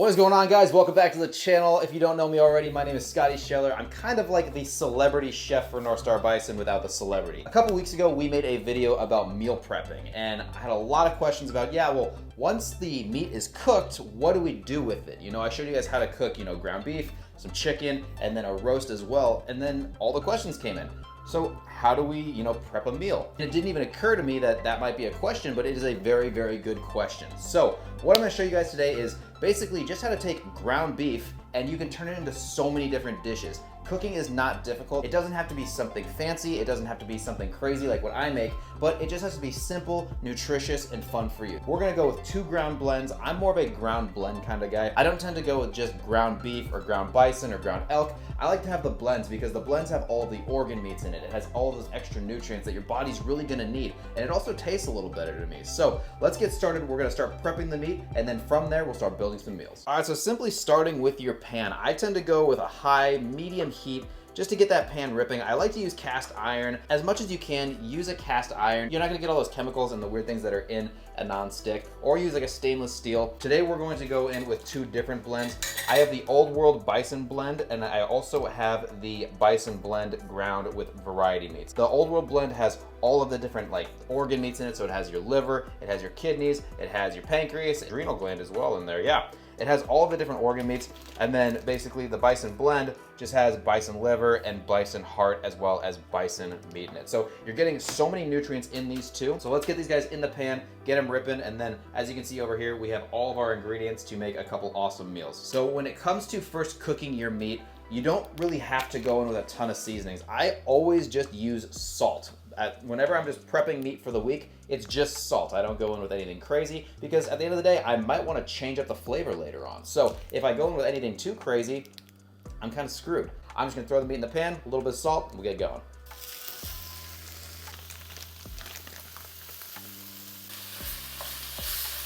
What is going on, guys? Welcome back to the channel. If you don't know me already, my name is Scotty Scheller. I'm kind of like the celebrity chef for North Star Bison without the celebrity. A couple weeks ago, we made a video about meal prepping, and I had a lot of questions about, well, once the meat is cooked, what do we do with it? You know, I showed you guys how to cook, ground beef, some chicken, and then a roast as well, and then all the questions came in. So how do we, prep a meal? And it didn't even occur to me that that might be a question, but it is a very, very good question. So what I'm gonna show you guys today is basically just how to take ground beef and you can turn it into so many different dishes. Cooking is not difficult. It doesn't have to be something fancy. It doesn't have to be something crazy like what I make, but it just has to be simple, nutritious, and fun for you. We're gonna go with 2 ground blends. I'm more of a ground blend kind of guy. I don't tend to go with just ground beef or ground bison or ground elk. I like to have the blends because the blends have all the organ meats in it. It has all those extra nutrients that your body's really gonna need. And it also tastes a little better to me. So let's get started. We're gonna start prepping the meat, and then from there, we'll start building some meals. All right, so simply starting with your pan. I tend to go with a high, medium heat just to get that pan ripping. I like to use cast iron. As much as you can, use a cast iron. You're not gonna get all those chemicals and the weird things that are in a non-stick, or use like a stainless steel. Today we're going to go in with 2 different blends. I have the Old World Bison blend, and I also have the Bison blend ground with variety meats. The Old World blend has all of the different organ meats in it, so it has your liver, it has your kidneys, it has your pancreas, adrenal gland as well in there, It has all of the different organ meats, and then basically the Bison blend just has bison liver and bison heart as well as bison meat in it. So you're getting so many nutrients in these 2. So let's get these guys in the pan, get them ripping, and then as you can see over here, we have all of our ingredients to make a couple awesome meals. So when it comes to first cooking your meat, you don't really have to go in with a ton of seasonings. I always just use salt. Whenever I'm just prepping meat for the week, it's just salt. I don't go in with anything crazy because at the end of the day, I might want to change up the flavor later on. So if I go in with anything too crazy, I'm kind of screwed. I'm just gonna throw the meat in the pan, a little bit of salt, and we'll get going.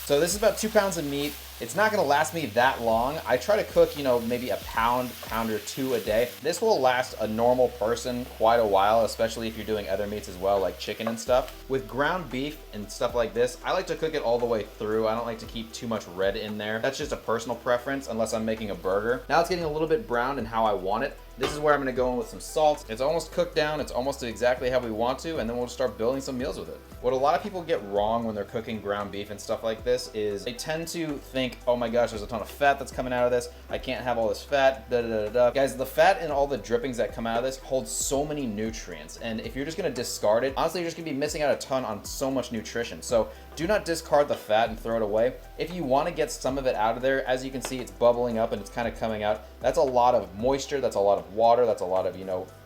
So this is about 2 pounds of meat. It's not gonna last me that long. I try to cook, maybe a pound or 2 a day. This will last a normal person quite a while, especially if you're doing other meats as well, like chicken and stuff. With ground beef and stuff like this, I like to cook it all the way through. I don't like to keep too much red in there. That's just a personal preference unless I'm making a burger. Now it's getting a little bit browned and how I want it. This is where I'm gonna go in with some salt. It's almost cooked down. It's almost exactly how we want to, and then we'll start building some meals with it. What a lot of people get wrong when they're cooking ground beef and stuff like this is they tend to think, oh my gosh, there's a ton of fat that's coming out of this. I can't have all this fat, da da da da. Guys, the fat and all the drippings that come out of this hold so many nutrients, and if you're just gonna discard it, honestly, you're just gonna be missing out a ton on so much nutrition. So do not discard the fat and throw it away. If you wanna get some of it out of there, as you can see, it's bubbling up and it's kind of coming out. That's a lot of moisture, that's a lot of water, that's a lot of,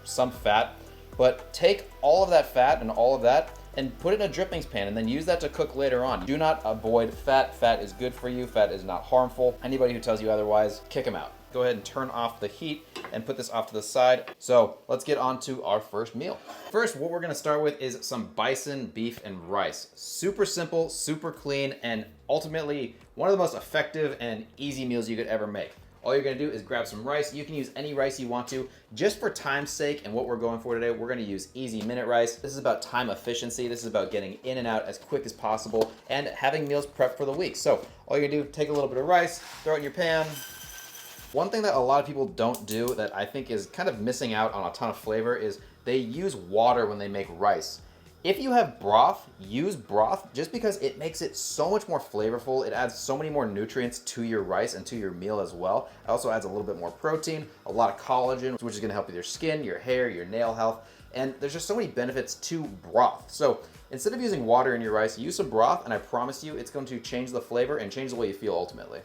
some fat. But take all of that fat and all of that and put it in a drippings pan and then use that to cook later on. Do not avoid fat. Fat is good for you. Fat is not harmful. Anybody who tells you otherwise, kick them out. Go ahead and turn off the heat and put this off to the side. So let's get on to our first meal. First, what we're gonna start with is some bison, beef, and rice. Super simple, super clean, and ultimately one of the most effective and easy meals you could ever make. All you're gonna do is grab some rice. You can use any rice you want to. Just for time's sake and what we're going for today, we're gonna use easy minute rice. This is about time efficiency. This is about getting in and out as quick as possible and having meals prepped for the week. So all you're gonna do, take a little bit of rice, throw it in your pan. One thing that a lot of people don't do that I think is kind of missing out on a ton of flavor is they use water when they make rice. If you have broth, use broth just because it makes it so much more flavorful. It adds so many more nutrients to your rice and to your meal as well. It also adds a little bit more protein, a lot of collagen, which is gonna help with your skin, your hair, your nail health. And there's just so many benefits to broth. So instead of using water in your rice, use some broth, and I promise you it's going to change the flavor and change the way you feel ultimately.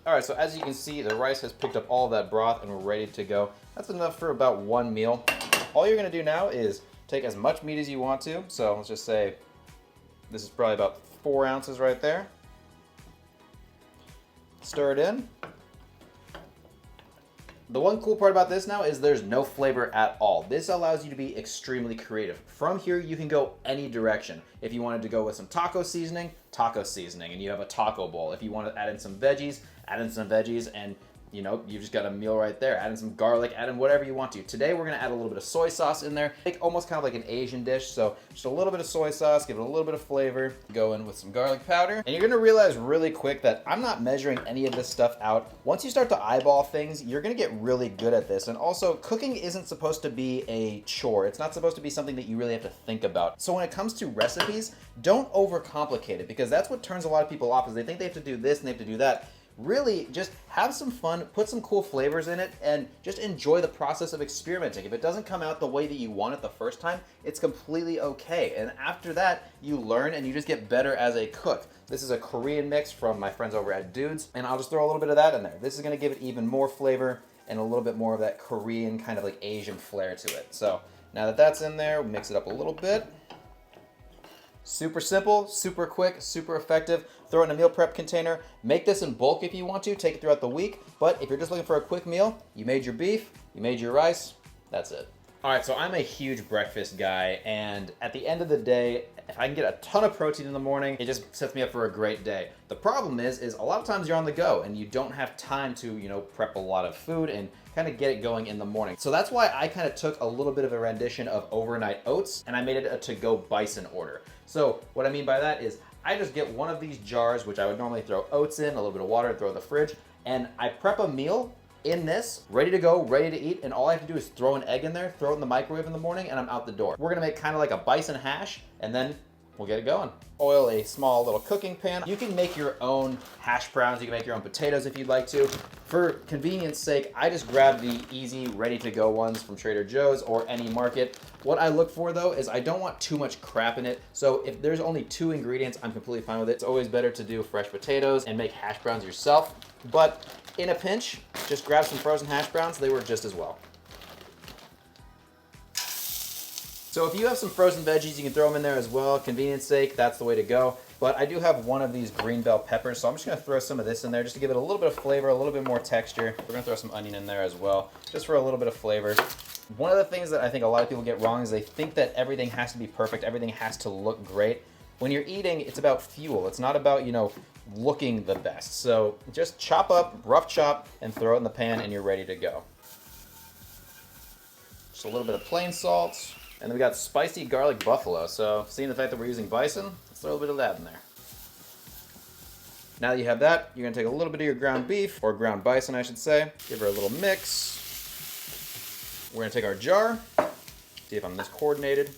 All right, so as you can see, the rice has picked up all of that broth and we're ready to go. That's enough for about 1 meal. All you're gonna do now is take as much meat as you want to. So let's just say this is probably about 4 ounces right there. Stir it in. The one cool part about this now is there's no flavor at all. This allows you to be extremely creative. From here, you can go any direction. If you wanted to go with some taco seasoning, and you have a taco bowl. If you want to add in some veggies, and you know, you've just got a meal right there. Add in some garlic, add in whatever you want to. Today we're gonna add a little bit of soy sauce in there. Make almost kind of like an Asian dish. So just a little bit of soy sauce, give it a little bit of flavor. Go in with some garlic powder. And you're gonna realize really quick that I'm not measuring any of this stuff out. Once you start to eyeball things, you're gonna get really good at this. And also, cooking isn't supposed to be a chore. It's not supposed to be something that you really have to think about. So when it comes to recipes, don't overcomplicate it, because that's what turns a lot of people off, is they think they have to do this and they have to do that. Really, just have some fun, put some cool flavors in it, and just enjoy the process of experimenting. If it doesn't come out the way that you want it the first time, it's completely okay. And after that, you learn and you just get better as a cook. This is a Korean mix from my friends over at Dudes, and I'll just throw a little bit of that in there. This is gonna give it even more flavor and a little bit more of that Korean kind of like Asian flair to it. So now that that's in there, we'll mix it up a little bit. Super simple, super quick, super effective. Throw it in a meal prep container. Make this in bulk if you want to. Take it throughout the week. But if you're just looking for a quick meal, you made your beef, you made your rice, that's it. All right, so I'm a huge breakfast guy, and at the end of the day, if I can get a ton of protein in the morning, it just sets me up for a great day. The problem is a lot of times you're on the go and you don't have time to, you know, prep a lot of food and kind of get it going in the morning. So that's why I kind of took a little bit of a rendition of overnight oats and I made it a to-go Bison order. So what I mean by that is I just get one of these jars, which I would normally throw oats in, a little bit of water, and throw in the fridge, and I prep a meal in this, ready to go, ready to eat, and all I have to do is throw an egg in there, throw it in the microwave in the morning, and I'm out the door. We're gonna make kind of like a Bison hash, and then we'll get it going. Oil a small little cooking pan. You can make your own hash browns, you can make your own potatoes if you'd like to. For convenience sake, I just grab the easy, ready-to-go ones from Trader Joe's or any market. What I look for though is I don't want too much crap in it, so if there's only 2 ingredients, I'm completely fine with it. It's always better to do fresh potatoes and make hash browns yourself, but in a pinch, just grab some frozen hash browns, they work just as well. So if you have some frozen veggies, you can throw them in there as well. Convenience sake, that's the way to go. But I do have one of these green bell peppers, so I'm just gonna throw some of this in there just to give it a little bit of flavor, a little bit more texture. We're gonna throw some onion in there as well, just for a little bit of flavor. One of the things that I think a lot of people get wrong is they think that everything has to be perfect, everything has to look great. When you're eating, it's about fuel. It's not about, you know, looking the best. So just chop up, rough chop, and throw it in the pan and you're ready to go. Just a little bit of plain salt. And then we got spicy garlic buffalo. So seeing the fact that we're using Bison, let's throw a little bit of that in there. Now that you have that, you're gonna take a little bit of your ground beef, or ground Bison I should say, give her a little mix. We're gonna take our jar, see if I'm this coordinated.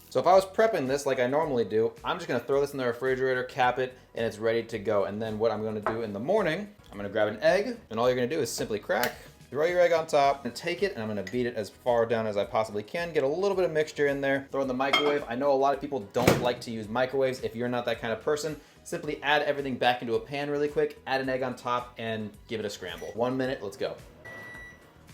So if I was prepping this like I normally do, I'm just gonna throw this in the refrigerator, cap it, and it's ready to go. And then what I'm gonna do in the morning, I'm gonna grab an egg, and all you're gonna do is simply crack, throw your egg on top, and take it, and I'm gonna beat it as far down as I possibly can, get a little bit of mixture in there, throw it in the microwave. I know a lot of people don't like to use microwaves. If you're not that kind of person, simply add everything back into a pan really quick, add an egg on top, and give it a scramble. 1 minute, let's go.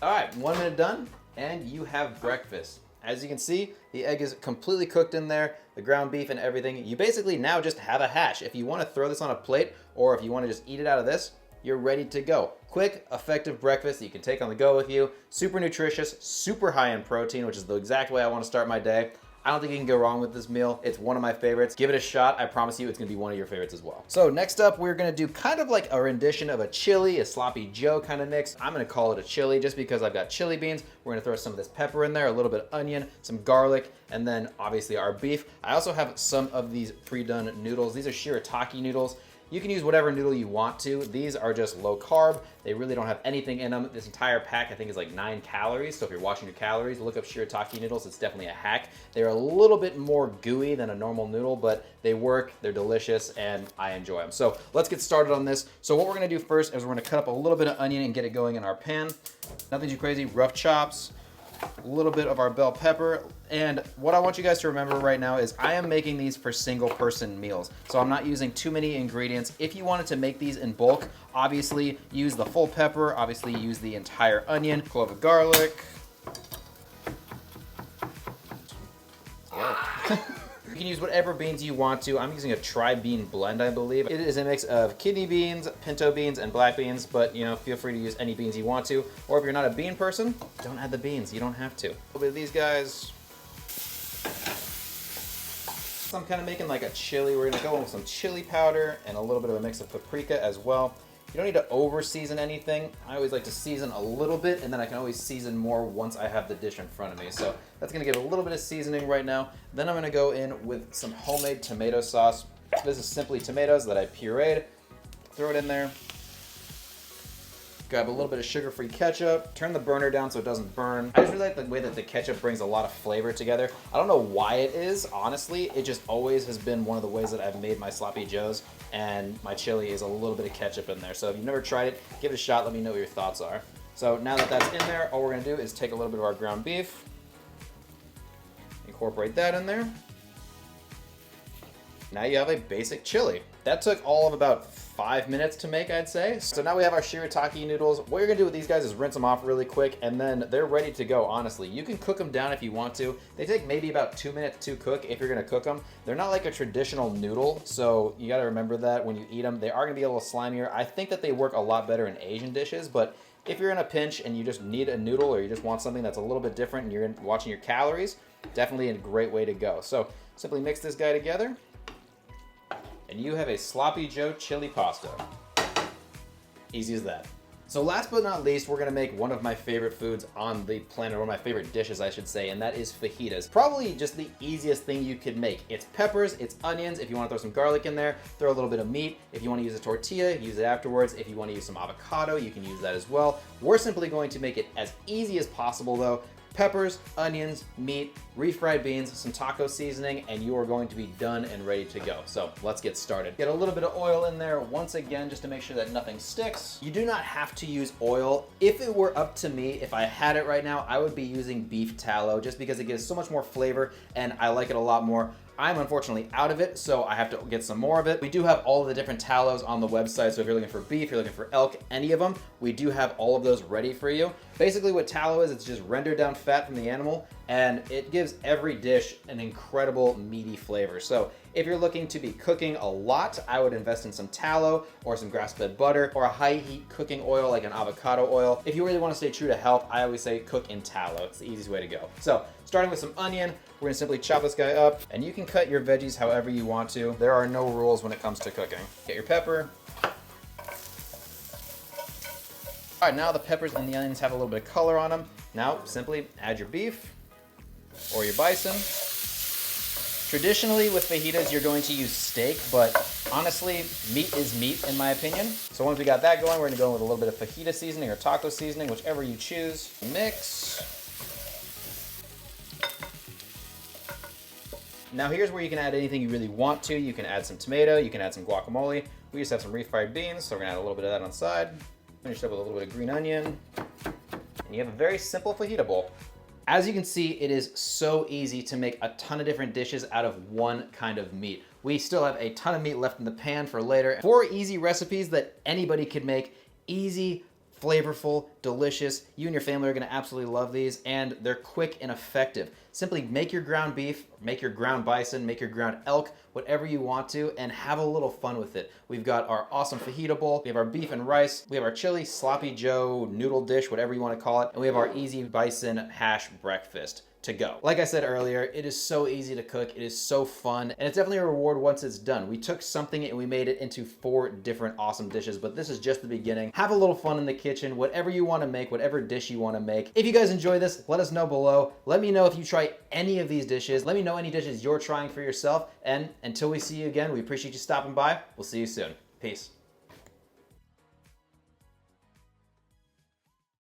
All right, 1 minute done, and you have breakfast. As you can see, the egg is completely cooked in there, the ground beef and everything. You basically now just have a hash. If you wanna throw this on a plate, or if you wanna just eat it out of this, you're ready to go. Quick, effective breakfast that you can take on the go with you. Super nutritious, super high in protein, which is the exact way I want to start my day. I don't think you can go wrong with this meal. It's one of my favorites. Give it a shot. I promise you it's gonna be one of your favorites as well. So next up, we're gonna do kind of like a rendition of a chili, a sloppy Joe kind of mix. I'm gonna call it a chili just because I've got chili beans. We're gonna throw some of this pepper in there, a little bit of onion, some garlic, and then obviously our beef. I also have some of these pre-done noodles. These are shirataki noodles. You can use whatever noodle you want to. These are just low carb. They really don't have anything in them. This entire pack I think is like 9 calories. So if you're watching your calories, look up shirataki noodles. It's definitely a hack. They're a little bit more gooey than a normal noodle, but they work, they're delicious, and I enjoy them. So let's get started on this. So what we're gonna do first is we're gonna cut up a little bit of onion and get it going in our pan. Nothing too crazy, rough chops. A little bit of our bell pepper. And what I want you guys to remember right now is I am making these for single person meals. So I'm not using too many ingredients. If you wanted to make these in bulk, obviously use the full pepper, obviously use the entire onion, clove of garlic. You can use whatever beans you want to. I'm using a tri-bean blend, I believe. It is a mix of kidney beans, pinto beans, and black beans, but you know, feel free to use any beans you want to. Or if you're not a bean person, don't add the beans, you don't have to. A little bit of these guys. I'm kind of making like a chili. We're gonna go in with some chili powder and a little bit of a mix of paprika as well. You don't need to over season anything. I always like to season a little bit, and then I can always season more once I have the dish in front of me. So that's gonna give it a little bit of seasoning right now. Then I'm gonna go in with some homemade tomato sauce. This is simply tomatoes that I pureed. Throw it in there. Grab a little bit of sugar-free ketchup. Turn the burner down so it doesn't burn. I just really like the way that the ketchup brings a lot of flavor together. I don't know why it is, honestly. It just always has been one of the ways that I've made my sloppy joes, and my chili is a little bit of ketchup in there. So if you've never tried it, give it a shot. Let me know what your thoughts are. So now that that's in there, all we're gonna do is take a little bit of our ground beef, incorporate that in there. Now you have a basic chili. That took all of about 5 minutes to make, I'd say. So now we have our shirataki noodles. What you're gonna do with these guys is rinse them off really quick, and then they're ready to go, honestly. You can cook them down if you want to. They take maybe about 2 minutes to cook if you're gonna cook them. They're not like a traditional noodle, so you gotta remember that when you eat them. They are gonna be a little slimier. I think that they work a lot better in Asian dishes, but if you're in a pinch and you just need a noodle or you just want something that's a little bit different and you're watching your calories, definitely a great way to go. So simply mix this guy together, and you have a sloppy joe chili pasta. Easy as that. So last but not least, we're gonna make one of my favorite foods on the planet, or one of my favorite dishes, I should say, and that is fajitas. Probably just the easiest thing you could make. It's peppers, it's onions. If you wanna throw some garlic in there, throw a little bit of meat. If you wanna use a tortilla, use it afterwards. If you wanna use some avocado, you can use that as well. We're simply going to make it as easy as possible though. Peppers, onions, meat, refried beans, some taco seasoning, and you are going to be done and ready to go. So let's get started. Get a little bit of oil in there once again, just to make sure that nothing sticks. You do not have to use oil. If it were up to me, if I had it right now, I would be using beef tallow just because it gives so much more flavor and I like it a lot more. I'm unfortunately out of it, so I have to get some more of it. We do have all of the different tallows on the website, so if you're looking for beef, you're looking for elk, any of them, we do have all of those ready for you. Basically what tallow is, it's just rendered down fat from the animal, and it gives every dish an incredible meaty flavor. So if you're looking to be cooking a lot, I would invest in some tallow or some grass-fed butter or a high heat cooking oil like an avocado oil. If you really want to stay true to health, I always say cook in tallow. It's the easiest way to go. So starting with some onion, we're gonna simply chop this guy up, and you can cut your veggies however you want to. There are no rules when it comes to cooking. Get your pepper. All right, now the peppers and the onions have a little bit of color on them. Now simply add your beef or your bison. Traditionally with fajitas, you're going to use steak, but honestly, meat is meat in my opinion. So once we got that going, we're gonna go with a little bit of fajita seasoning or taco seasoning, whichever you choose. Mix. Now here's where you can add anything you really want to. You can add some tomato, you can add some guacamole. We just have some refried beans, so we're gonna add a little bit of that on the side. Finish up with a little bit of green onion. And you have a very simple fajita bowl. As you can see, it is so easy to make a ton of different dishes out of one kind of meat. We still have a ton of meat left in the pan for later. 4 easy recipes that anybody could make. Easy, flavorful, delicious. You and your family are gonna absolutely love these, and they're quick and effective. Simply make your ground beef, make your ground bison, make your ground elk, whatever you want to, and have a little fun with it. We've got our awesome fajita bowl, we have our beef and rice, we have our chili, sloppy joe, noodle dish, whatever you wanna call it, and we have our easy bison hash breakfast to go. Like I said earlier, it is so easy to cook, it is so fun, and it's definitely a reward once it's done. We took something and we made it into 4 different awesome dishes, but this is just the beginning. Have a little fun in the kitchen, whatever you wanna make, whatever dish you wanna make. If you guys enjoy this, let us know below. Let me know if you try any of these dishes. Let me know any dishes you're trying for yourself, and until we see you again, we appreciate you stopping by. We'll see you soon. Peace.